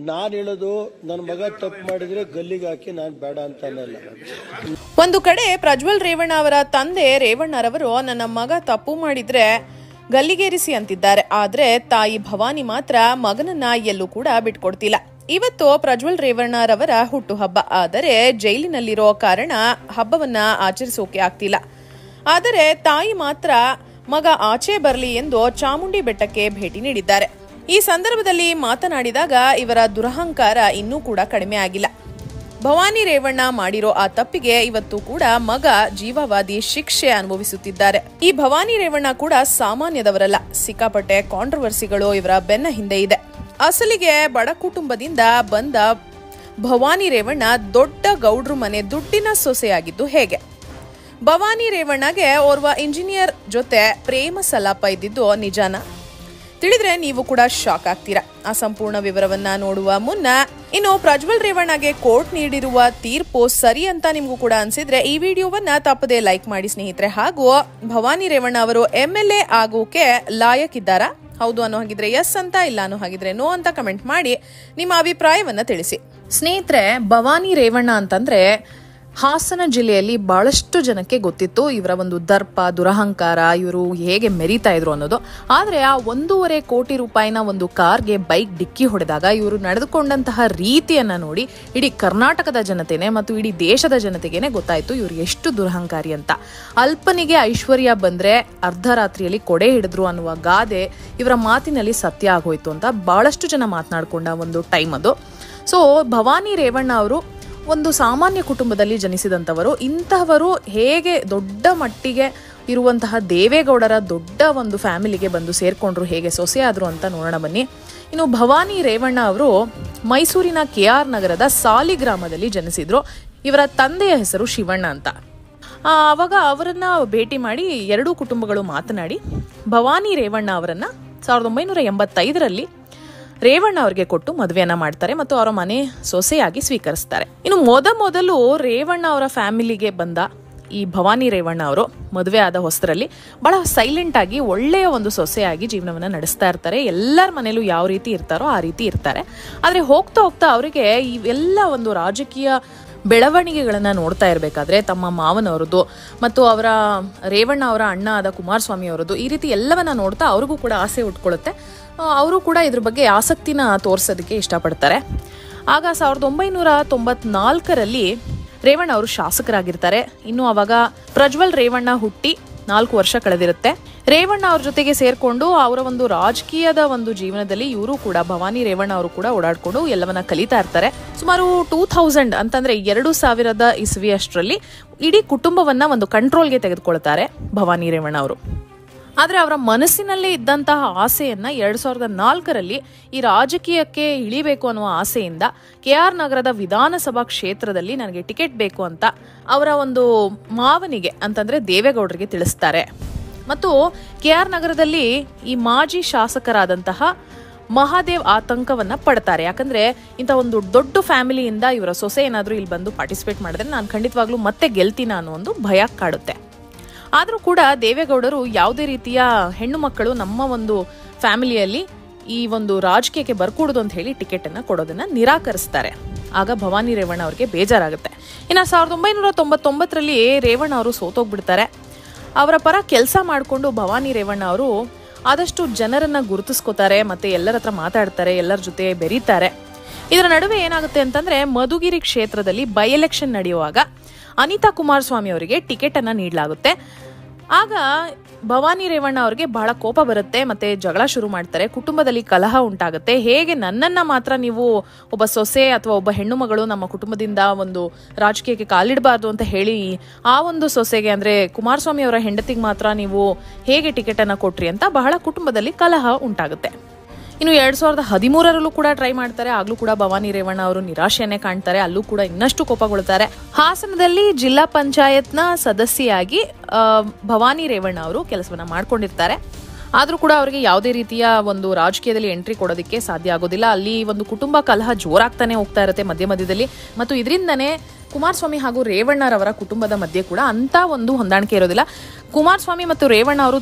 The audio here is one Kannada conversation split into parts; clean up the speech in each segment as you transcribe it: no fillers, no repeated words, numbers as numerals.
ನಾನು ಹೇಳೋದು ನನ್ನ ಮಗ ತಪ್ಪು ಮಾಡಿದ್ರೆ ಗಲ್ಲಿಗೆ ಹಾಕಿ ನಾನು ಬೇಡ ಅಂತ ಅನ್ನಲ್ಲ. ಒಂದು ಕಡೆ ಪ್ರಜ್ವಲ್ ರೇವಣ್ಣ ಅವರ ತಂದೆ ರೇವಣ್ಣರವರು ನನ್ನ ಮಗ ತಪ್ಪು ಮಾಡಿದ್ರೆ ಗಲ್ಲಿಗೇರಿಸಿ ಅಂತಿದ್ದಾರೆ. ಆದ್ರೆ ತಾಯಿ ಭವಾನಿ ಮಾತ್ರ ಮಗನನ್ನ ಎಲ್ಲೂ ಕೂಡ ಬಿಟ್ಕೊಡ್ತಿಲ್ಲ. ಇವತ್ತು ಪ್ರಜ್ವಲ್ ರೇವಣ್ಣರವರ ಹುಟ್ಟುಹಬ್ಬ. ಆದರೆ ಜೈಲಿನಲ್ಲಿರೋ ಕಾರಣ ಹಬ್ಬವನ್ನ ಆಚರಿಸೋಕೆ ಆಗ್ತಿಲ್ಲ. ಆದರೆ ತಾಯಿ ಮಾತ್ರ ಮಗ ಆಚೆ ಬರಲಿ ಎಂದು ಚಾಮುಂಡಿ ಬೆಟ್ಟಕ್ಕೆ ಭೇಟಿ ನೀಡಿದ್ದಾರೆ. ಈ ಸಂದರ್ಭದಲ್ಲಿ ಮಾತನಾಡಿದಾಗ ಇವರ ದುರಹಂಕಾರ ಇನ್ನೂ ಕೂಡ ಕಡಿಮೆ ಆಗಿಲ್ಲ. ಭವಾನಿ ರೇವಣ್ಣ ಮಾಡಿರೋ ಆ ತಪ್ಪಿಗೆ ಇವತ್ತು ಕೂಡ ಮಗ ಜೀವಾವಧಿ ಶಿಕ್ಷೆ ಅನುಭವಿಸುತ್ತಿದ್ದಾರೆ. ಈ ಭವಾನಿ ರೇವಣ್ಣ ಕೂಡ ಸಾಮಾನ್ಯದವರಲ್ಲ. ಸಿಕ್ಕಾಪಟ್ಟೆ ಕಾಂಟ್ರವರ್ಸಿಗಳು ಇವರ ಬೆನ್ನ ಹಿಂದೆ ಇದೆ. ಅಸಲಿಗೆ ಬಡ ಕುಟುಂಬದಿಂದ ಬಂದ ಭವಾನಿ ರೇವಣ್ಣ ದೊಡ್ಡ ಗೌಡ್ರು ಮನೆ ದುಡ್ಡಿನ ಸೊಸೆಯಾಗಿದ್ದು ಹೇಗೆ? ಭವಾನಿ ರೇವಣ್ಣಗೆ ಓರ್ವ ಇಂಜಿನಿಯರ್ ಜೊತೆ ಪ್ರೇಮ ಸಲಾಪ ಇದ್ದಿದ್ದು ನಿಜಾನ? ತಿಳಿದ್ರೆ ನೀವು ಕೂಡ ಶಾಕ್ ಆಗ್ತೀರಾ. ಆ ಸಂಪೂರ್ಣ ವಿವರವನ್ನ ನೋಡುವ ಮುನ್ನ ಇನ್ನು ಪ್ರಜ್ವಲ್ ರೇವಣ್ಣಗೆ ಕೋರ್ಟ್ ನೀಡಿರುವ ತೀರ್ಪು ಸರಿ ಅಂತ ನಿಮ್ಗೂ ಕೂಡ ಅನ್ಸಿದ್ರೆ ಈ ವಿಡಿಯೋವನ್ನ ತಪ್ಪದೆ ಲೈಕ್ ಮಾಡಿ ಸ್ನೇಹಿತರೆ. ಹಾಗೂ ಭವಾನಿ ರೇವಣ್ಣ ಅವರು MLA ಆಗೋಕೆ ಲಾಯಕ್ ಇದ್ದಾರಾ? ಹೌದು ಅನ್ನೋ ಹಾಗಿದ್ರೆ ಎಸ್ ಅಂತ, ಇಲ್ಲ ಅನ್ನೋ ಹಾಗಿದ್ರೆ ನೋ ಅಂತ ಕಮೆಂಟ್ ಮಾಡಿ ನಿಮ್ಮ ಅಭಿಪ್ರಾಯವನ್ನ ತಿಳಿಸಿ. ಸ್ನೇಹಿತರೆ, ಭವಾನಿ ರೇವಣ್ಣ ಅಂತಂದ್ರೆ ಹಾಸನ ಜಿಲ್ಲೆಯಲ್ಲಿ ಬಹಳಷ್ಟು ಜನಕ್ಕೆ ಗೊತ್ತಿತ್ತು ಇವರ ಒಂದು ದರ್ಪ, ದುರಹಂಕಾರ, ಇವರು ಹೇಗೆ ಮೆರೀತಾ ಇದ್ರು ಅನ್ನೋದು. ಆದ್ರೆ ಆ 1.5 ಕೋಟಿ ರೂಪಾಯಿನ ಒಂದು ಕಾರ್ಗೆ ಬೈಕ್ ಡಿಕ್ಕಿ ಹೊಡೆದಾಗ ಇವರು ನಡೆದುಕೊಂಡಂತಹ ರೀತಿಯನ್ನ ನೋಡಿ ಇಡೀ ಕರ್ನಾಟಕದ ಜನತೆನೆ ಮತ್ತು ಇಡೀ ದೇಶದ ಜನತೆಗೇನೆ ಗೊತ್ತಾಯ್ತು ಇವರು ಎಷ್ಟು ದುರಹಂಕಾರಿ ಅಂತ. ಅಲ್ಪನಿಗೆ ಐಶ್ವರ್ಯ ಬಂದ್ರೆ ಅರ್ಧರಾತ್ರಿಯಲ್ಲಿ ಕೊಡೆ ಹಿಡಿದ್ರು ಅನ್ನುವ ಗಾದೆ ಇವರ ಮಾತಿನಲ್ಲಿ ಸತ್ಯ ಆಗೋಯ್ತು ಅಂತ ಬಹಳಷ್ಟು ಜನ ಮಾತನಾಡ್ಕೊಂಡ ಒಂದು ಟೈಮ್ ಅದು. ಸೊ ಭವಾನಿ ರೇವಣ್ಣ ಅವರು ಒಂದು ಸಾಮಾನ್ಯ ಕುಟುಂಬದಲ್ಲಿ ಜನಿಸಿದಂಥವರು. ಇಂತಹವರು ಹೇಗೆ ದೊಡ್ಡ ಮಟ್ಟಿಗೆ ಇರುವಂತಹ ದೇವೇಗೌಡರ ದೊಡ್ಡ ಒಂದು ಫ್ಯಾಮಿಲಿಗೆ ಬಂದು ಸೇರ್ಕೊಂಡ್ರು, ಹೇಗೆ ಸೊಸೆಯಾದ್ರು ಅಂತ ನೋಡೋಣ ಬನ್ನಿ. ಇನ್ನು ಭವಾನಿ ರೇವಣ್ಣ ಅವರು ಮೈಸೂರಿನ KR ನಗರದ ಸಾಲಿಗ್ರಾಮದಲ್ಲಿ ಜನಿಸಿದ್ರು. ಇವರ ತಂದೆಯ ಹೆಸರು ಶಿವಣ್ಣ ಅಂತ. ಆವಾಗ ಅವರನ್ನ ಭೇಟಿ ಮಾಡಿ ಎರಡೂ ಕುಟುಂಬಗಳು ಮಾತನಾಡಿ ಭವಾನಿ ರೇವಣ್ಣ ಅವರನ್ನ 1985ರಲ್ಲಿ ರೇವಣ್ಣ ಅವರಿಗೆ ಕೊಟ್ಟು ಮದುವೆಯನ್ನ ಮಾಡ್ತಾರೆ ಮತ್ತು ಅವರ ಮನೆ ಸೊಸೆಯಾಗಿ ಸ್ವೀಕರಿಸ್ತಾರೆ. ಇನ್ನು ಮೊದಲು ರೇವಣ್ಣ ಅವರ ಫ್ಯಾಮಿಲಿಗೆ ಬಂದ ಈ ಭವಾನಿ ರೇವಣ್ಣ ಅವರು ಮದುವೆ ಆದ ಹೊಸರಲ್ಲಿ ಬಹಳ ಸೈಲೆಂಟ್ ಆಗಿ ಒಳ್ಳೆಯ ಒಂದು ಸೊಸೆಯಾಗಿ ಜೀವನವನ್ನ ನಡೆಸ್ತಾ ಇರ್ತಾರೆ. ಎಲ್ಲರ ಮನೇಲೂ ಯಾವ ರೀತಿ ಇರ್ತಾರೋ ಆ ರೀತಿ ಇರ್ತಾರೆ. ಆದ್ರೆ ಹೋಗ್ತಾ ಹೋಗ್ತಾ ಅವರಿಗೆ ಇವೆಲ್ಲ ಒಂದು ರಾಜಕೀಯ ಬೆಳವಣಿಗೆಗಳನ್ನ ನೋಡ್ತಾ ಇರಬೇಕಾದ್ರೆ ತಮ್ಮ ಮಾವನವರದು ಮತ್ತು ಅವರ ರೇವಣ್ಣ ಅವರ ಅಣ್ಣ ಆದ ಕುಮಾರಸ್ವಾಮಿ ಅವರದು ಈ ರೀತಿ ಎಲ್ಲವನ್ನ ನೋಡ್ತಾ ಅವ್ರಿಗೂ ಕೂಡ ಆಸೆ ಉಟ್ಕೊಳ್ಳುತ್ತೆ. ಅವರು ಕೂಡ ಇದ್ರ ಬಗ್ಗೆ ಆಸಕ್ತಿನ ತೋರಿಸೋದಕ್ಕೆ ಇಷ್ಟಪಡ್ತಾರೆ. ಆಗ 1994ರಲ್ಲಿ ರೇವಣ್ಣ ಅವರು ಶಾಸಕರಾಗಿರ್ತಾರೆ. ಇನ್ನು ಅವಾಗ ಪ್ರಜ್ವಲ್ ರೇವಣ್ಣ ಹುಟ್ಟಿ 4 ವರ್ಷ ಕಳೆದಿರುತ್ತೆ. ರೇವಣ್ಣ ಅವ್ರ ಜೊತೆಗೆ ಸೇರ್ಕೊಂಡು ಅವರ ಒಂದು ರಾಜಕೀಯದ ಒಂದು ಜೀವನದಲ್ಲಿ ಇವರು ಕೂಡ ಭವಾನಿ ರೇವಣ್ಣ ಅವರು ಕೂಡ ಓಡಾಡ್ಕೊಂಡು ಎಲ್ಲವನ್ನ ಕಲಿತಾ ಇರ್ತಾರೆ. ಸುಮಾರು 2000 ಅಂತಂದ್ರೆ 2000 ಇಸ್ವಿಯಷ್ಟರಲ್ಲಿ ಇಡೀ ಕುಟುಂಬವನ್ನ ಒಂದು ಕಂಟ್ರೋಲ್ಗೆ ತೆಗೆದುಕೊಳ್ತಾರೆ ಭವಾನಿ ರೇವಣ್ಣ ಅವರು. ಆದ್ರೆ ಅವರ ಮನಸ್ಸಿನಲ್ಲೇ ಇದ್ದಂತಹ ಆಸೆಯನ್ನ 2004ರಲ್ಲಿ ಈ ರಾಜಕೀಯಕ್ಕೆ ಇಳಿಬೇಕು ಅನ್ನುವ ಆಸೆಯಿಂದ KR ನಗರದ ವಿಧಾನಸಭಾ ಕ್ಷೇತ್ರದಲ್ಲಿ ನನಗೆ ಟಿಕೆಟ್ ಬೇಕು ಅಂತ ಅವರ ಒಂದು ಮಾವನಿಗೆ ಅಂತಂದ್ರೆ ದೇವೇಗೌಡರಿಗೆ ತಿಳಿಸ್ತಾರೆ. ಮತ್ತು KR ನಗರದಲ್ಲಿ ಈ ಮಾಜಿ ಶಾಸಕರಾದಂತಹ ಮಹಾದೇವ್ ಆತಂಕವನ್ನ ಪಡ್ತಾರೆ. ಯಾಕಂದ್ರೆ ಇಂಥ ಒಂದು ದೊಡ್ಡ ಫ್ಯಾಮಿಲಿಯಿಂದ ಇವರ ಸೊಸೆ ಏನಾದ್ರೂ ಇಲ್ಲಿ ಬಂದು ಪಾರ್ಟಿಸಿಪೇಟ್ ಮಾಡಿದ್ರೆ ನಾನು ಖಂಡಿತವಾಗ್ಲೂ ಮತ್ತೆ ಗೆಲ್ತೀನ ಅನ್ನೋ ಒಂದು ಭಯ ಕಾಡುತ್ತೆ. ಆದರೂ ಕೂಡ ದೇವೇಗೌಡರು ಯಾವುದೇ ರೀತಿಯ ಹೆಣ್ಣು ಮಕ್ಕಳು ನಮ್ಮ ಒಂದು ಫ್ಯಾಮಿಲಿಯಲ್ಲಿ ಈ ಒಂದು ರಾಜಕೀಯಕ್ಕೆ ಬರ್ಕೂಡುದು ಅಂತ ಹೇಳಿ ಟಿಕೆಟ್ ಅನ್ನ ಕೊಡೋದನ್ನ ನಿರಾಕರಿಸ್ತಾರೆ. ಆಗ ಭವಾನಿ ರೇವಣ್ಣ ಅವ್ರಿಗೆ ಬೇಜಾರಾಗುತ್ತೆ. ಇನ್ನು 1999ರಲ್ಲಿ ರೇವಣ್ಣ ಅವರು ಸೋತೋಗ್ಬಿಡ್ತಾರೆ. ಅವರ ಪರ ಕೆಲಸ ಮಾಡಿಕೊಂಡು ಭವಾನಿ ರೇವಣ್ಣ ಅವರು ಆದಷ್ಟು ಜನರನ್ನ ಗುರುತಿಸ್ಕೋತಾರೆ, ಮತ್ತೆ ಎಲ್ಲರ ಹತ್ರ ಮಾತಾಡ್ತಾರೆ, ಎಲ್ಲರ ಜೊತೆ ಬೆರೀತಾರೆ. ಇದರ ನಡುವೆ ಏನಾಗುತ್ತೆ ಅಂತಂದ್ರೆ ಮಧುಗಿರಿ ಕ್ಷೇತ್ರದಲ್ಲಿ ಬೈ ಎಲೆಕ್ಷನ್ ನಡೆಯುವಾಗ ಅನಿತಾ ಕುಮಾರಸ್ವಾಮಿ ಅವರಿಗೆ ಟಿಕೆಟ್ ಅನ್ನ ನೀಡಲಾಗುತ್ತೆ. ಆಗ ಭವಾನಿ ರೇವಣ್ಣ ಅವರಿಗೆ ಬಹಳ ಕೋಪ ಬರುತ್ತೆ, ಮತ್ತೆ ಜಗಳ ಶುರು ಮಾಡ್ತಾರೆ. ಕುಟುಂಬದಲ್ಲಿ ಕಲಹ ಉಂಟಾಗುತ್ತೆ. ಹೇಗೆ ನನ್ನನ್ನ ಮಾತ್ರ ನೀವು ಒಬ್ಬ ಸೊಸೆ ಅಥವಾ ಒಬ್ಬ ಹೆಣ್ಣು ಮಗಳು ನಮ್ಮ ಕುಟುಂಬದಿಂದ ಒಂದು ರಾಜಕೀಯಕ್ಕೆ ಕಾಲಿಡಬಾರ್ದು ಅಂತ ಹೇಳಿ ಆ ಒಂದು ಸೊಸೆಗೆ ಅಂದ್ರೆ ಕುಮಾರಸ್ವಾಮಿ ಅವರ ಹೆಂಡತಿಗೆ ಮಾತ್ರ ನೀವು ಹೇಗೆ ಟಿಕೆಟ್ ಅನ್ನ ಕೊಟ್ರಿ ಅಂತ ಬಹಳ ಕುಟುಂಬದಲ್ಲಿ ಕಲಹ ಉಂಟಾಗುತ್ತೆ. ಇನ್ನು 2013ರಲ್ಲೂ ಕೂಡ ಟ್ರೈ ಮಾಡ್ತಾರೆ. ಆಗ್ಲೂ ಕೂಡ ಭವಾನಿ ರೇವಣ್ಣ ಅವರು ನಿರಾಶೆಯನ್ನೇ ಕಾಣ್ತಾರೆ. ಅಲ್ಲೂ ಕೂಡ ಇನ್ನಷ್ಟು ಕೋಪಗೊಳ್ತಾರೆ. ಹಾಸನದಲ್ಲಿ ಜಿಲ್ಲಾ ಪಂಚಾಯತ್ನ ಸದಸ್ಯೆಯಾಗಿ ಭವಾನಿ ರೇವಣ್ಣ ಅವರು ಕೆಲಸವನ್ನ ಮಾಡ್ಕೊಂಡಿರ್ತಾರೆ. ಆದ್ರೂ ಕೂಡ ಅವರಿಗೆ ಯಾವುದೇ ರೀತಿಯ ಒಂದು ರಾಜಕೀಯದಲ್ಲಿ ಎಂಟ್ರಿ ಕೊಡೋದಕ್ಕೆ ಸಾಧ್ಯ ಆಗೋದಿಲ್ಲ. ಅಲ್ಲಿ ಒಂದು ಕುಟುಂಬ ಕಲಹ ಜೋರಾಗ್ತಾನೆ ಹೋಗ್ತಾ ಇರುತ್ತೆ ಮಧ್ಯದಲ್ಲಿ. ಮತ್ತು ಇದರಿಂದನೇ ಕುಮಾರಸ್ವಾಮಿ ಹಾಗೂ ರೇವಣ್ಣರವರ ಕುಟುಂಬದ ಮಧ್ಯೆ ಕೂಡ ಅಂತ ಒಂದು ಹೊಂದಾಣಿಕೆ ಇರೋದಿಲ್ಲ. ಕುಮಾರಸ್ವಾಮಿ ಮತ್ತು ರೇವಣ್ಣ ಅವರು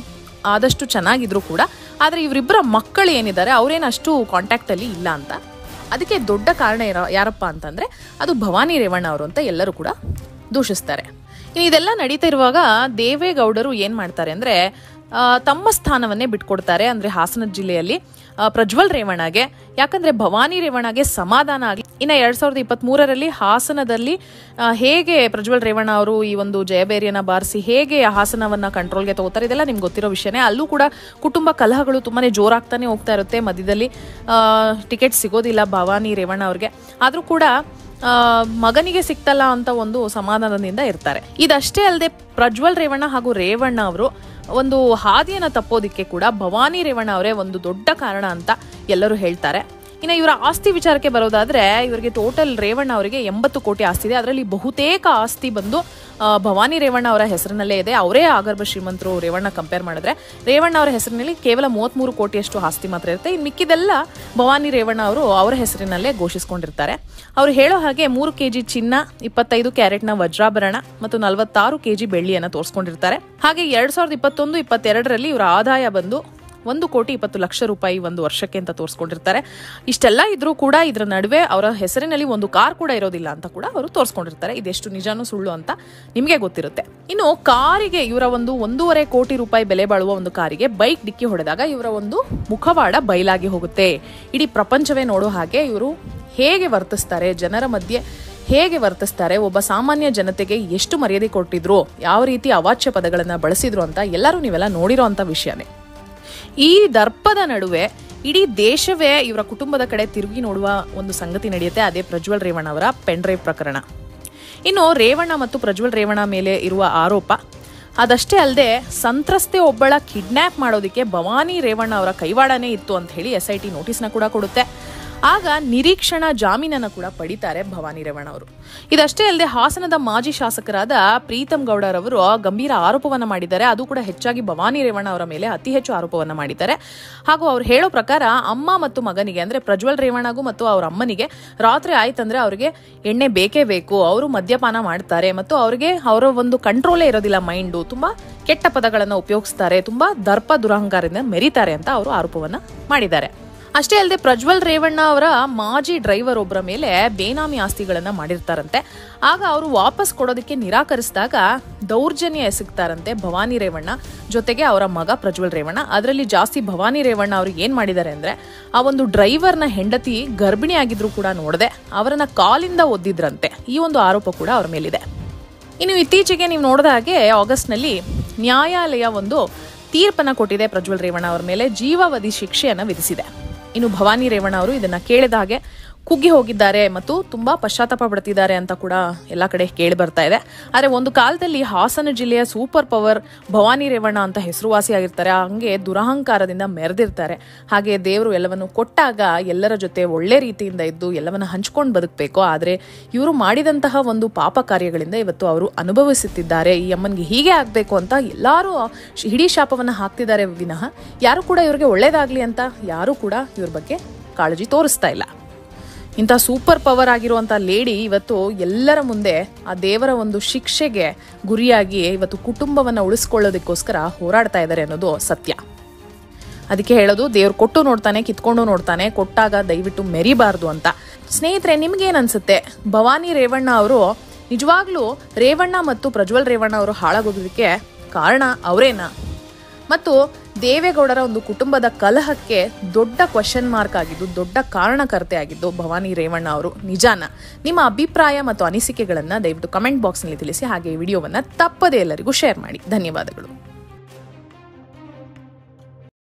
ಆದಷ್ಟು ಚೆನ್ನಾಗಿದ್ರು ಕೂಡ, ಆದರೆ ಇವರಿಬ್ಬರ ಮಕ್ಕಳು ಏನಿದ್ದಾರೆ ಅವರೇನು ಅಷ್ಟು ಕಾಂಟ್ಯಾಕ್ಟ್ ಅಲ್ಲಿ ಇಲ್ಲ ಅಂತ. ಅದಕ್ಕೆ ದೊಡ್ಡ ಕಾರಣ ಯಾರಪ್ಪ ಅಂತಂದರೆ ಅದು ಭವಾನಿ ರೇವಣ್ಣ ಅವರು ಅಂತ ಎಲ್ಲರೂ ಕೂಡ ದೂಷಿಸ್ತಾರೆ. ಇನ್ನು ಇದೆಲ್ಲ ನಡೀತಾ ಇರುವಾಗ ದೇವೇಗೌಡರು ಏನು ಮಾಡ್ತಾರೆ ಅಂದರೆ ತಮ್ಮ ಸ್ಥಾನವನ್ನೇ ಬಿಟ್ಕೊಡ್ತಾರೆ. ಅಂದರೆ ಹಾಸನ ಜಿಲ್ಲೆಯಲ್ಲಿ ಪ್ರಜ್ವಲ್ ರೇವಣ್ಣಗೆ, ಯಾಕಂದರೆ ಭವಾನಿ ರೇವಣ್ಣಗೆ ಸಮಾಧಾನ ಆಗಲಿ. ಇನ್ನು 2023ರಲ್ಲಿ ಹಾಸನದಲ್ಲಿ ಹೇಗೆ ಪ್ರಜ್ವಲ್ ರೇವಣ್ಣ ಅವರು ಈ ಒಂದು ಜಯಬೇರಿಯನ್ನು ಬಾರಿಸಿ ಹೇಗೆ ಹಾಸನವನ್ನು ಕಂಟ್ರೋಲ್ಗೆ ತಗೋತಾರೆ ಇದೆಲ್ಲ ನಿಮ್ಗೆ ಗೊತ್ತಿರೋ ವಿಷಯನೇ. ಅಲ್ಲೂ ಕೂಡ ಕುಟುಂಬ ಕಲಹಗಳು ತುಂಬಾ ಜೋರಾಗ್ತಾನೆ ಹೋಗ್ತಾ ಇರುತ್ತೆ. ಮಧ್ಯದಲ್ಲಿ ಟಿಕೆಟ್ ಸಿಗೋದಿಲ್ಲ ಭವಾನಿ ರೇವಣ್ಣ ಅವ್ರಿಗೆ. ಆದರೂ ಕೂಡ ಮಗನಿಗೆ ಸಿಕ್ತಲ್ಲ ಅಂತ ಒಂದು ಸಮಾಧಾನದಿಂದ ಇರ್ತಾರೆ. ಇದಷ್ಟೇ ಅಲ್ಲದೆ ಪ್ರಜ್ವಲ್ ರೇವಣ್ಣ ಹಾಗೂ ರೇವಣ್ಣ ಅವರು ಒಂದು ಹಾದಿಯನ್ನು ತಪ್ಪೋದಿಕ್ಕೆ ಕೂಡ ಭವಾನಿ ರೇವಣ್ಣ ಅವರೇ ಒಂದು ದೊಡ್ಡ ಕಾರಣ ಅಂತ ಎಲ್ಲರೂ ಹೇಳ್ತಾರೆ. ಇನ್ನು ಇವರ ಆಸ್ತಿ ವಿಚಾರಕ್ಕೆ ಬರೋದಾದ್ರೆ ಇವರಿಗೆ ಟೋಟಲ್ ರೇವಣ್ಣ ಅವರಿಗೆ 80 ಕೋಟಿ ಆಸ್ತಿ ಇದೆ. ಅದರಲ್ಲಿ ಬಹುತೇಕ ಆಸ್ತಿ ಬಂದು ಭವಾನಿ ರೇವಣ್ಣ ಅವರ ಹೆಸರಿನಲ್ಲೇ ಇದೆ. ಅವರೇ ಆಗರ್ಭ ಶ್ರೀಮಂತರು ರೇವಣ್ಣ ಕಂಪೇರ್ ಮಾಡಿದ್ರೆ. ರೇವಣ್ಣ ಅವರ ಹೆಸರಿನಲ್ಲಿ ಕೇವಲ 33 ಕೋಟಿಯಷ್ಟು ಆಸ್ತಿ ಮಾತ್ರ ಇರುತ್ತೆ. ಇನ್ನು ಮಿಕ್ಕಿದೆಲ್ಲ ಭವಾನಿ ರೇವಣ್ಣ ಅವರು ಅವರ ಹೆಸರಿನಲ್ಲೇ ಘೋಷಿಸಿಕೊಂಡಿರ್ತಾರೆ. ಅವರು ಹೇಳೋ ಹಾಗೆ 3 kg ಚಿನ್ನ, 25 ಕ್ಯಾರೆಟ್ನ ವಜ್ರಾಭರಣ ಮತ್ತು 46 kg ಬೆಳ್ಳಿಯನ್ನು ತೋರಿಸ್ಕೊಂಡಿರ್ತಾರೆ. ಹಾಗೆ 2021-22ರಲ್ಲಿ ಇವರ ಆದಾಯ ಬಂದು 1,20,00,000 ರೂಪಾಯಿ ಒಂದು ವರ್ಷಕ್ಕೆ ಅಂತ ತೋರಿಸ್ಕೊಂಡಿರ್ತಾರೆ. ಇಷ್ಟೆಲ್ಲ ಇದ್ರೂ ಕೂಡ ಇದರ ನಡುವೆ ಅವರ ಹೆಸರಿನಲ್ಲಿ ಒಂದು ಕಾರ್ ಕೂಡ ಇರೋದಿಲ್ಲ ಅಂತ ಕೂಡ ಅವರು ತೋರಿಸ್ಕೊಂಡಿರ್ತಾರೆ. ಇದೆಷ್ಟು ನಿಜಾನೂ ಸುಳ್ಳು ಅಂತ ನಿಮಗೆ ಗೊತ್ತಿರುತ್ತೆ. ಇನ್ನು ಕಾರಿಗೆ ಇವರ ಒಂದು 1.5 ಕೋಟಿ ರೂಪಾಯಿ ಬೆಲೆ ಬಾಳುವ ಒಂದು ಕಾರಿಗೆ ಬೈಕ್ ಡಿಕ್ಕಿ ಹೊಡೆದಾಗ ಇವರ ಒಂದು ಮುಖವಾಡ ಬಯಲಾಗಿ ಹೋಗುತ್ತೆ. ಇಡೀ ಪ್ರಪಂಚವೇ ನೋಡೋ ಹಾಗೆ ಇವರು ಹೇಗೆ ವರ್ತಿಸ್ತಾರೆ, ಜನರ ಮಧ್ಯೆ ಹೇಗೆ ವರ್ತಿಸ್ತಾರೆ, ಒಬ್ಬ ಸಾಮಾನ್ಯ ಜನತೆಗೆ ಎಷ್ಟು ಮರ್ಯಾದೆ ಕೊಟ್ಟಿದ್ರು, ಯಾವ ರೀತಿ ಅವಾಚ್ಯ ಪದಗಳನ್ನು ಬಳಸಿದ್ರು ಅಂತ ಎಲ್ಲರೂ ನೀವೆಲ್ಲ ನೋಡಿರೋ ಅಂಥ ವಿಷಯನೇ. ಈ ದರ್ಪದ ನಡುವೆ ಇಡೀ ದೇಶವೇ ಇವರ ಕುಟುಂಬದ ಕಡೆ ತಿರುಗಿ ನೋಡುವ ಒಂದು ಸಂಗತಿ ನಡೆಯುತ್ತೆ. ಅದೇ ಪ್ರಜ್ವಲ್ ರೇವಣ್ಣ ಅವರ ಪೆನ್ಡ್ರೈವ್ ಪ್ರಕರಣ. ಇನ್ನು ರೇವಣ್ಣ ಮತ್ತು ಪ್ರಜ್ವಲ್ ರೇವಣ್ಣ ಮೇಲೆ ಇರುವ ಆರೋಪ ಅದಷ್ಟೇ ಅಲ್ಲದೆ ಸಂತ್ರಸ್ತೆ ಒಬ್ಬಳ ಕಿಡ್ನ್ಯಾಪ್ ಮಾಡೋದಕ್ಕೆ ಭವಾನಿ ರೇವಣ್ಣ ಅವರ ಕೈವಾಡನೇ ಇತ್ತು ಅಂತ ಹೇಳಿ SIT ನೋಟಿಸ್ನ ಕೂಡ ಕೊಡುತ್ತೆ. ಆಗ ನಿರೀಕ್ಷಣಾ ಜಾಮೀನನ್ನು ಕೂಡ ಪಡಿತಾರೆ ಭವಾನಿ ರೇವಣ್ಣ ಅವರು. ಇದಷ್ಟೇ ಅಲ್ಲದೆ ಹಾಸನದ ಮಾಜಿ ಶಾಸಕರಾದ ಪ್ರೀತಮ್ ಗೌಡರವರು ಗಂಭೀರ ಆರೋಪವನ್ನು ಮಾಡಿದ್ದಾರೆ. ಅದು ಕೂಡ ಹೆಚ್ಚಾಗಿ ಭವಾನಿ ರೇವಣ್ಣ ಅವರ ಮೇಲೆ ಅತಿ ಹೆಚ್ಚು ಆರೋಪವನ್ನು ಮಾಡಿದ್ದಾರೆ. ಹಾಗೂ ಅವ್ರು ಹೇಳೋ ಪ್ರಕಾರ ಅಮ್ಮ ಮತ್ತು ಮಗನಿಗೆ ಅಂದರೆ ಪ್ರಜ್ವಲ್ ರೇವಣ್ಣಗೂ ಮತ್ತು ಅವ್ರ ಅಮ್ಮನಿಗೆ ರಾತ್ರಿ ಆಯ್ತಂದ್ರೆ ಅವ್ರಿಗೆ ಎಣ್ಣೆ ಬೇಕೇ ಬೇಕು, ಅವರು ಮದ್ಯಪಾನ ಮಾಡ್ತಾರೆ ಮತ್ತು ಅವ್ರಿಗೆ ಅವರ ಒಂದು ಕಂಟ್ರೋಲೇ ಇರೋದಿಲ್ಲ ಮೈಂಡು, ತುಂಬಾ ಕೆಟ್ಟ ಪದಗಳನ್ನು ಉಪಯೋಗಿಸ್ತಾರೆ, ತುಂಬಾ ದರ್ಪ ದುರಹಂಕಾರದಿಂದ ಮೆರೀತಾರೆ ಅಂತ ಅವರು ಆರೋಪವನ್ನು ಮಾಡಿದ್ದಾರೆ. ಅಷ್ಟೇ ಅಲ್ಲದೆ ಪ್ರಜ್ವಲ್ ರೇವಣ್ಣ ಅವರ ಮಾಜಿ ಡ್ರೈವರ್ ಒಬ್ಬರ ಮೇಲೆ ಬೇನಾಮಿ ಆಸ್ತಿಗಳನ್ನ ಮಾಡಿರ್ತಾರಂತೆ. ಆಗ ಅವರು ವಾಪಸ್ ಕೊಡೋದಕ್ಕೆ ನಿರಾಕರಿಸಿದಾಗ ದೌರ್ಜನ್ಯ ಎಸಗ್ತಾರಂತೆ ಭವಾನಿ ರೇವಣ್ಣ ಜೊತೆಗೆ ಅವರ ಮಗ ಪ್ರಜ್ವಲ್ ರೇವಣ್ಣ. ಅದರಲ್ಲಿ ಜಾಸ್ತಿ ಭವಾನಿ ರೇವಣ್ಣ ಅವರು ಏನ್ ಮಾಡಿದ್ದಾರೆ ಅಂದ್ರೆ ಆ ಒಂದು ಡ್ರೈವರ್ನ ಹೆಂಡತಿ ಗರ್ಭಿಣಿ ಆಗಿದ್ರು ಕೂಡ ನೋಡದೆ ಅವರನ್ನ ಕಾಲಿಂದ ಒದ್ದಿದ್ರಂತೆ. ಈ ಒಂದು ಆರೋಪ ಕೂಡ ಅವರ ಮೇಲಿದೆ. ಇನ್ನು ಇತ್ತೀಚೆಗೆ ನೀವು ನೋಡಿದ ಹಾಗೆ ಆಗಸ್ಟ್ನಲ್ಲಿ ನ್ಯಾಯಾಲಯ ಒಂದು ತೀರ್ಪನ್ನು ಕೊಟ್ಟಿದೆ. ಪ್ರಜ್ವಲ್ ರೇವಣ್ಣ ಅವರ ಮೇಲೆ ಜೀವಾವಧಿ ಶಿಕ್ಷೆಯನ್ನು ವಿಧಿಸಿದೆ. ಇನ್ನು ಭವಾನಿ ರೇವಣ್ಣ ಅವರು ಇದನ್ನ ಕೇಳಿದ ಹಾಗೆ ಕುಗ್ಗಿ ಹೋಗಿದ್ದಾರೆ ಮತ್ತು ತುಂಬಾ ಪಶ್ಚಾತ್ತಾಪ ಪಡ್ತಿದ್ದಾರೆ ಅಂತ ಕೂಡ ಎಲ್ಲ ಕಡೆ ಕೇಳಿ ಬರ್ತಾ ಇದೆ. ಆದರೆ ಒಂದು ಕಾಲದಲ್ಲಿ ಹಾಸನ ಜಿಲ್ಲೆಯ ಸೂಪರ್ ಪವರ್ ಭವಾನಿ ರೇವಣ್ಣ ಅಂತ ಹೆಸರುವಾಸಿಯಾಗಿರ್ತಾರೆ. ಹಂಗೆ ದುರಹಂಕಾರದಿಂದ ಮೆರೆದಿರ್ತಾರೆ. ಹಾಗೆ ದೇವರು ಎಲ್ಲವನ್ನು ಕೊಟ್ಟಾಗ ಎಲ್ಲರ ಜೊತೆ ಒಳ್ಳೆ ರೀತಿಯಿಂದ ಇದ್ದು ಎಲ್ಲವನ್ನ ಹಂಚ್ಕೊಂಡು ಬದುಕಬೇಕು. ಆದರೆ ಇವರು ಮಾಡಿದಂತಹ ಒಂದು ಪಾಪ ಕಾರ್ಯಗಳಿಂದ ಇವತ್ತು ಅವರು ಅನುಭವಿಸುತ್ತಿದ್ದಾರೆ. ಈ ಅಮ್ಮನಿಗೆ ಹೀಗೆ ಆಗಬೇಕು ಅಂತ ಎಲ್ಲರೂ ಹಿಡೀ ಶಾಪವನ್ನು ಹಾಕ್ತಿದ್ದಾರೆ ವಿನಃ ಯಾರು ಕೂಡ ಇವ್ರಿಗೆ ಒಳ್ಳೇದಾಗ್ಲಿ ಅಂತ ಯಾರು ಕೂಡ ಇವ್ರ ಬಗ್ಗೆ ಕಾಳಜಿ ತೋರಿಸ್ತಾ ಇಲ್ಲ. ಇಂಥ ಸೂಪರ್ ಪವರ್ ಆಗಿರುವಂಥ ಲೇಡಿ ಇವತ್ತು ಎಲ್ಲರ ಮುಂದೆ ಆ ದೇವರ ಒಂದು ಶಿಕ್ಷೆಗೆ ಗುರಿಯಾಗಿ ಇವತ್ತು ಕುಟುಂಬವನ್ನು ಉಳಿಸ್ಕೊಳ್ಳೋದಕ್ಕೋಸ್ಕರ ಹೋರಾಡ್ತಾ ಇದ್ದಾರೆ ಅನ್ನೋದು ಸತ್ಯ. ಅದಕ್ಕೆ ಹೇಳೋದು ದೇವ್ರು ಕೊಟ್ಟು ನೋಡ್ತಾನೆ, ಕಿತ್ಕೊಂಡು ನೋಡ್ತಾನೆ, ಕೊಟ್ಟಾಗ ದಯವಿಟ್ಟು ಮೆರಿಬಾರ್ದು ಅಂತ. ಸ್ನೇಹಿತರೆ, ನಿಮ್ಗೇನ್ ಅನ್ಸುತ್ತೆ? ಭವಾನಿ ರೇವಣ್ಣ ಅವರು ನಿಜವಾಗ್ಲೂ ರೇವಣ್ಣ ಮತ್ತು ಪ್ರಜ್ವಲ್ ರೇವಣ್ಣ ಅವರು ಹಾಳಾಗೋದಕ್ಕೆ ಕಾರಣ ಅವರೇನಾ? ಮತ್ತು ದೇವೇಗೌಡರ ಒಂದು ಕುಟುಂಬದ ಕಲಹಕ್ಕೆ ದೊಡ್ಡ ಕ್ವಶನ್ ಮಾರ್ಕ್ ಆಗಿದ್ದು, ದೊಡ್ಡ ಕಾರಣಕರ್ತೆ ಆಗಿದ್ದು ಭವಾನಿ ರೇವಣ್ಣ ಅವರು ನಿಜಾನ? ನಿಮ್ಮ ಅಭಿಪ್ರಾಯ ಮತ್ತು ಅನಿಸಿಕೆಗಳನ್ನು ದಯವಿಟ್ಟು ಕಮೆಂಟ್ ಬಾಕ್ಸ್ನಲ್ಲಿ ತಿಳಿಸಿ. ಹಾಗೆ ಈ ವಿಡಿಯೋವನ್ನು ತಪ್ಪದೇ ಎಲ್ಲರಿಗೂ ಶೇರ್ ಮಾಡಿ. ಧನ್ಯವಾದಗಳು.